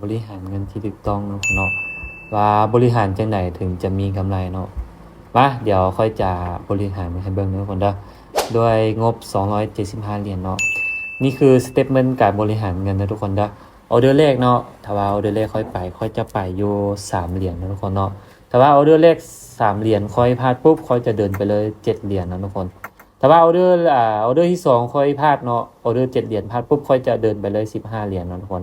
บริหารเงินที่ถูกต้องเนาะว่าบริหารจังไดถึงจะมีกำไรเนาะมาเดี๋ยวค่อยจะบริหารให้เบิ่งเด้อทุกคนเด้อด้วยงบ275เหรียญเนาะนี่คือสเต็ปเมนต์การบริหารเงินนะทุกคนเด้อออเดอร์แรกเนาะถ้าว่าออเดอร์แรกค่อยจะไปอยู่3เหรียญนะทุกคนเนาะถ้าว่าออเดอร์แรก3เหรียญค่อยพลาดปุ๊บค่อยจะเดินไปเลย7เหรียญนะทุกคนแต่ว่าออเดอร์ที่2ค่อยพลาดเนาะออเดอร์7เหรียญพลาดปุ๊บค่อยจะเดินไปเลย15เหรียญนะทุกคน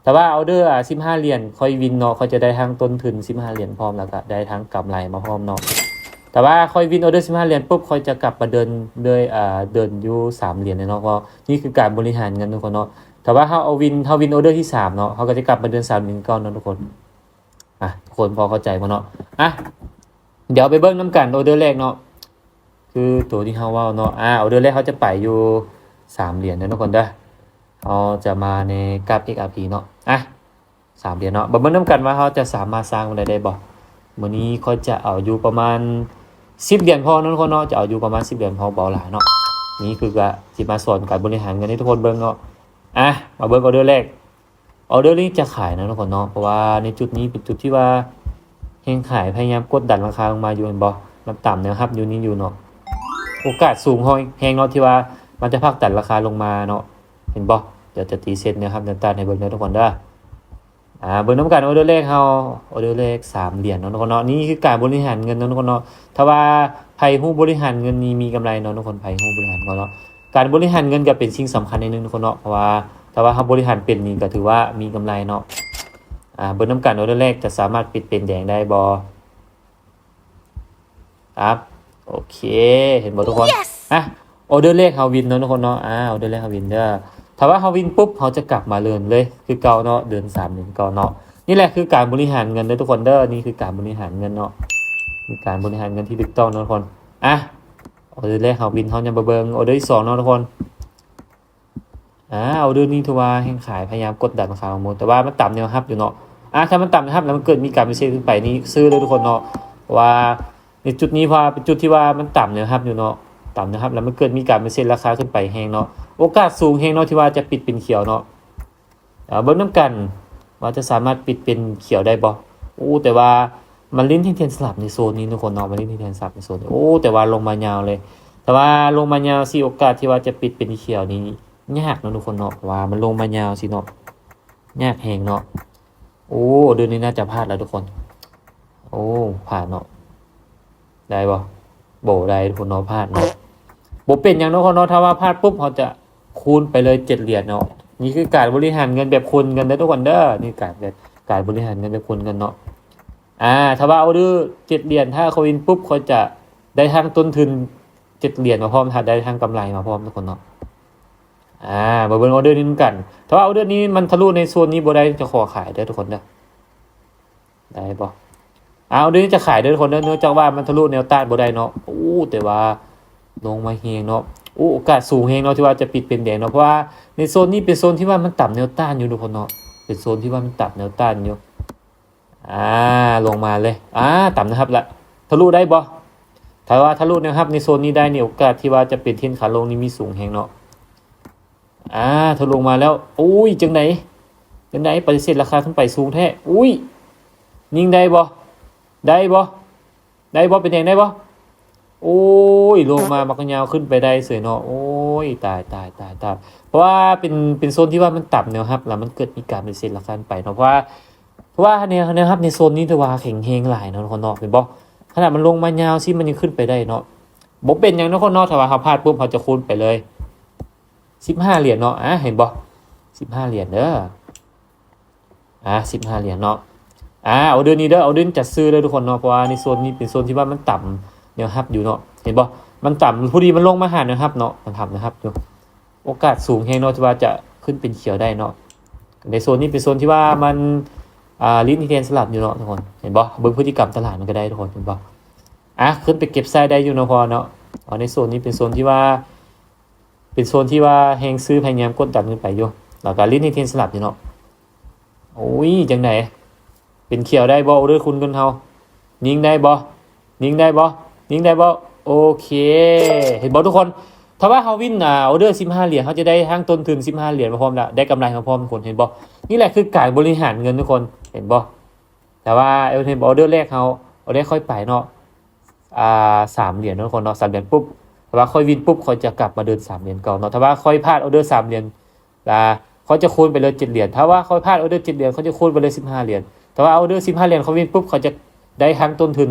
แต่ว่าออเดอร์15เหรียญค่อยวินเนาะค่อยจะได้ทั้งต้นทุน15เหรียญพร้อมแล้วก็ได้ทั้งกำไรมาพร้อมเนาะแต่ว่าค่อยวินออเดอร์15เหรียญปุ๊บค่อยจะกลับมาเดินด้วยเดินอยู่3เหรียญเนาะก็นี่คือการบริหารเงินทุกคนเนาะแต่ว่าเฮาวินออเดอร์ที่3เนาะเขาก็จะกลับมาเดิน3เหรียญก่อนเนาะทุกคนทุกคนพอเข้าใจบ่เนาะเดี๋ยวไปเบิ่งนำกันออเดอร์แรกเนาะคือตัวที่เฮาเว้าเนาะออเดอร์แรกเขาจะไปอยู่3เหรียญนะทุกคนเด้อเขาจะมาในกราฟ XRP เนาะ3เหรียญเนาะเบิ่งนำกันว่าเขาจะสามารถสร้างได้บ่มื้อนี้เขาจะเอาอยู่ประมาณ10เหรียญพอเนาะทุกคนเนาะจะเอาอยู่ประมาณ10เหรียญพอเบาหลายเนาะนี่คือก็สิมาสอนการบริหารเงินให้ทุกคนเบิ่งเนาะมาเบิ่งออเดอร์แรกออเดอร์นี้จะขายนะทุกคนเนาะเพราะว่าในจุดนี้เป็นจุดที่ว่าแฮงขายพยายามกดดันราคาลงมาอยู่เห็นบ่มันต่ำนะครับอยู่นี่อยู่เนาะโอกาสสูงแฮงเนาะที่ว่ามันจะผลักดันราคาลงมาเนาะเห็นบ่เดี๋ยวจะตีเซ็ตนะครับแนวต้านให้เบิ่งเนาะทุกคนเด้อเบิ่งนำกันออเดอร์แรกเฮาออเดอร์แรก3เหรียญเนาะทุกคนเนาะนี่คือการบริหารเงินเนาะทุกคนเนาะถ้าว่าไผฮู้บริหารเงินนี่มีกำไรเนาะทุกคนไผฮู้บริหารเนาะการบริหารเงินก็เป็นสิ่งสำคัญอย่างนึงทุกคนเนาะเพราะว่าถ้าว่าเฮาบริหารเป็นนี่ก็ถือว่ามีกำไรเนาะเบิ่งนำกันออเดอร์แรกจะสามารถปิดเป็นแดงได้บ่ครับโอเคเห็นบ่ทุกคน Yes ออเดอร์แรกเฮาวินเนาะทุกคนเนาะออเดอร์แรกเฮาวินเด้อถ้าว่าเฮาวินปุ๊บเฮาจะกลับมาเลยคือเก่าเนาะเดือน3เดือนเก่าเนาะนี่แหละคือการบริหารเงินเด้อทุกคนเด้อนี่คือการบริหารเงินเนาะมีการบริหารเงินที่ถูกต้องเนาะทุกคนออเดอร์แรกเฮาวินเฮายังบ่เบิ่งออเดอร์ที่2เนาะทุกคนออเดอร์นี้ถือว่าแห่งขายพยายามกดดันราคาลงมาแต่ว่ามันต่ำแนวรับอยู่เนาะถ้ามันต่ำนะครับแล้วมันเกิดมีการไปเซ็นขึ้นไปนี่ซื้อเลยทุกคนเนาะว่าในจุดนี้พอเป็นจุดที่ว่ามันต่ำแนวรับอยู่เนาะต่ำนะครับแล้วมันเกิดมีการไปเซ็นราคาขึ้นไปแฮงเนาะโอกาสสูงแฮงเนาะที่ว่าจะปิดเป็นเขียวเนาะเบิ่งนำกันว่าจะสามารถปิดเป็นเขียวได้บ่แต่ว่ามันลิ้นที่เทียนสลับในโซนนี้ทุกคนเนาะมันลิ้นที่เทียนสลับในโซนแต่ว่าลงมายาวเลยแต่ว่าลงมายาวสิโอกาสที่ว่าจะปิดเป็นเขียวนี้ยากเนาะทุกคนเนาะว่ามันลงมายาวสิเนาะยากแฮงเนาะเดือนนี้น่าจะพลาดแล้วทุกคนผ่านเนาะได้บ่ได้ทุกคนเนาะพลาดเนาะบ่เป็นหยังเนาะคนเนาะถ้าว่าพลาดปุ๊บเขาจะคูณไปเลย7เหรียญเนาะนี่คือการบริหารเงินแบบคูณกันเด้อทุกคนเด้อนี่การบริหารเงินแบบคูณกันเนาะถ้าว่าเอาดื้อ7เหรียญถ้าเขาวินปุ๊บเขาจะได้ทั้งต้นทุน7เหรียญมาพร้อมถ้าได้ทั้งกำไรมาพร้อมทุกคนเนาะมาเบิ่งออเดอร์นี้กันถ้าว่าออเดอร์นี้มันทะลุในโซนนี้บ่ได้จะขอขายเด้อทุกคนเด้อได้บ่ออเดอร์นี้จะขายเด้อทุกคนเด้อเนื่องจากว่ามันทะลุแนวต้านบ่ได้เนาะแต่ว่าลงมาเฮงเนาะโอกาสสูงเฮงเนาะที่ว่าจะปิดเป็นแดงเนาะเพราะว่าในโซนนี้เป็นโซนที่ว่ามันต่ำแนวต้านอยู่ทุกคนเนาะเป็นโซนที่ว่ามันต่ำแนวต้านอยู่ลงมาเลยต่ำนะครับละทะลุได้บ่ถ้าว่าทะลุนะครับในโซนนี้ได้เนี่ยโอกาสที่ว่าจะเป็นเทรนขาลงนี่มีสูงแฮงเนาะทะลุมาแล้วจังไหนปฏิเสธราคาขึ้นไปสูงแท้ยิงได้บ่เป็นแดงได้บ่ลงมามักยาวขึ้นไปได้เสยเนาะตายเพราะว่าเป็นโซนที่ว่ามันต่ำแนวรับแล้วมันเกิดมีการปฏิเสธราคาไปเนาะเพราะว่าแนวรับในโซนนี้ถือว่าแข็งแรงหลายเนาะทุกคนเนาะเห็นบ่ขนาดมันลงมายาวสิมันยังขึ้นไปได้เนาะบ่เป็นหยังเนาะคนเนาะถ้าว่าเขาพลาดปุ๊บเขาจะคูณไปเลย15เหรียญเนาะเห็นบ่15เหรียญเด้อ15เหรียญเนาะเอาเดือนนี้เด้อเอาเดือนจัดซื้อเลยทุกคนเนาะเพราะว่าในโซนนี้เป็นโซนที่ว่ามันต่ำแนวรับอยู่เนาะเห็นบ่มันต่ำพอดีมันลงมาหาแนวรับเนาะมันทำนะครับอยู่โอกาสสูงแฮงเนาะที่ว่าจะขึ้นเป็นเขียวได้เนาะในโซนนี้เป็นโซนที่ว่ามันลิ้นที่เทียนสลับอยู่เนาะทุกคนเห็นบ่เบิ่งพฤติกรรมตลาดมันก็ได้ทุกคนเห็นบ่ขึ้นไปเก็บไส้ได้อยู่เนาะพอเนาะในโซนนี้เป็นโซนที่ว่าแฮงซื้อพยายามกดดันขึ้นไปอยู่แล้วก็ลิ้นที่เทียนสลับอยู่เนาะจังได๋เป็นเขียวได้บ่เด้อคุณเฮายิงได้บ่โอเคเห็นบ่ทุกคน ถ้าว่าเฮาวินออเดอร์15เหรียญเขาจะได้ทั้งต้นทุน15เหรียญมาพร้อมแล้วได้กำไรมาพร้อมทุกคนเห็นบ่นี่แหละคือการบริหารเงินทุกคนเห็นบ่แต่ว่าเห็นออเดอร์แรกเขาออเดอร์ค่อยไปเนาะ3เหรียญทุกคนเนาะ3เหรียญปุ๊บแต่ว่าค่อยวินปุ๊บเขาจะกลับมาเดิน3เหรียญก่อนเนาะถ้าว่าค่อยพลาดออเดอร์3เหรียญเขาจะคูณไปเลย7เหรียญถ้าว่าค่อยพลาดออเดอร์7เหรียญเขาจะคูณไปเลย15เหรียญแต่ว่าออเดอร์15เหรียญเขาวินปุ๊บเขาจะได้ทั้งต้นทุน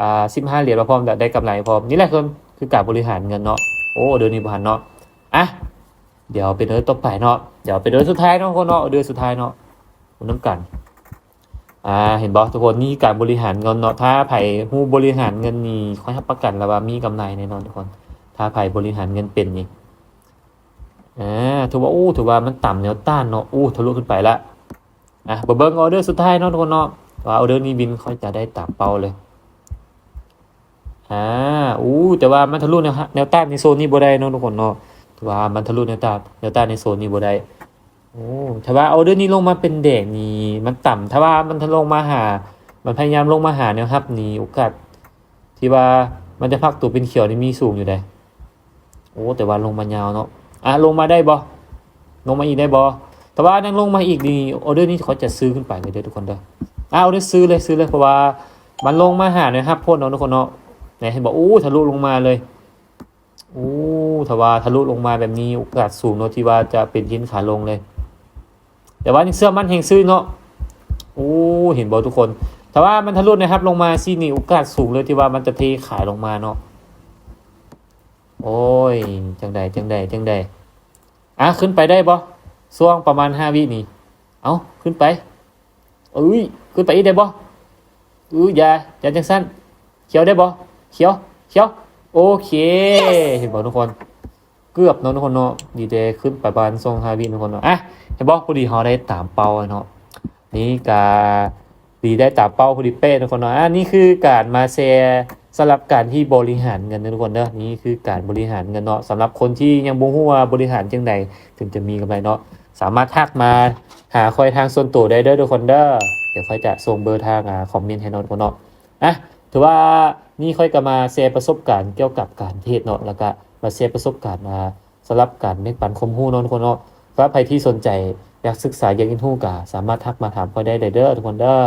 15เหรียญมาพร้อมแล้วได้กำไรพร้อมนี่แหละคือการบริหารเงินเนาะโอ้เดือนนี้บ่ทันเนาะอ่ะเดี๋ยวไปเดือนต่อไปเนาะเดี๋ยวไปเดือนสุดท้ายเนาะคนเนาะเดือนสุดท้ายเนาะคุณน้ำกันเห็นบ่ทุกคนนี่การบริหารเงินเนาะถ้าไผฮู้บริหารเงินนี่ค่อยรับประกันแล้วว่ามีกำไรแน่นอนทุกคนถ้าไผบริหารเงินเป็นนี่ถือว่ามันต่ำแนวต้านเนาะทะลุขึ้นไปละเบิ่งออเดอร์สุดท้ายเนาะทุกคนเนาะว่าออเดอร์นี้บินค่อยจะได้ตามเป้าเลยแต่ว่ามันทะลุแนวต้านในโซนนี้บ่ได้เนาะทุกคนเนาะถือว่ามันทะลุแนวต้านในโซนนี้บ่ได้ถ้าว่าออเดอร์นี้ลงมาเป็นแดงนี่มันต่ำถ้าว่ามันลงมาหามันพยายามลงมาหาแนวรับนี่โอกาสที่ว่ามันจะพักตัวเป็นเขียวนี่มีสูงอยู่ได้แต่ว่าลงมายาวเนาะลงมาได้บ่ลงมาอีกได้บ่แต่ว่านั่งลงมาอีกนี่ออเดอร์นี้เขาจะซื้อขึ้นไปเลยเด้อทุกคนเด้อออเดอร์ซื้อเลยเพราะว่ามันลงมาหาแนวรับพ่นเนาะทุกคนเนาะเห็นบอกทะลุลงมาเลยถ้าว่าทะลุลงมาแบบนี้โอกาสสูงเนาะที่ว่าจะเป็นหินขาลงเลยแต่ว่านี่เสื้อมันแห่งซื้อเนาะเห็นบอกทุกคนแต่ว่ามันทะลุนะครับลงมาซี่นี่โอกาสสูงเลยที่ว่ามันจะเทขายลงมาเนาะจังใดขึ้นไปได้บ่ช่วงประมาณ5 วินี่ขึ้นไปขึ้นไปอีกได้บ่อย่าจังสั้นเขียวได้บ่เขียวโอเคเห็นบ่ทุกคนเกือบเนาะทุกคนเนาะดีเดย์ขึ้นไปประมาณ5 วิทุกคนเนาะเห็นบ่พอดีเฮาได้ตามเป้าเนาะนี่กาดีได้ตามเป้าพอดีเป๊ะทุกคนเนาะนี่คือการมาแชร์สำหรับการที่บริหารเงินนะทุกคนเนาะนี่คือการบริหารเงินเนาะสำหรับคนที่ยังบ่ฮู้ว่าบริหารจังไดถึงจะมีกำไรเนาะสามารถทักมาหาค่อยทางส่วนตัวได้เด้อทุกคนเด้อเดี๋ยวค่อยจะส่งเบอร์ทางคอมเมนต์ให้เนาะทุกคนเนาะถือว่านี่ค่อยก็มาแชร์ประสบการณ์เกี่ยวกับการเทรดเนาะแล้วก็มาแชร์ประสบการณ์สำหรับการแบ่งปันความรู้เนาะทุกคนเนาะถ้าใครที่สนใจอยากศึกษาอยากเรียนรู้ก็สามารถทักมาถามค่อยได้เด้อทุกคนเด้อ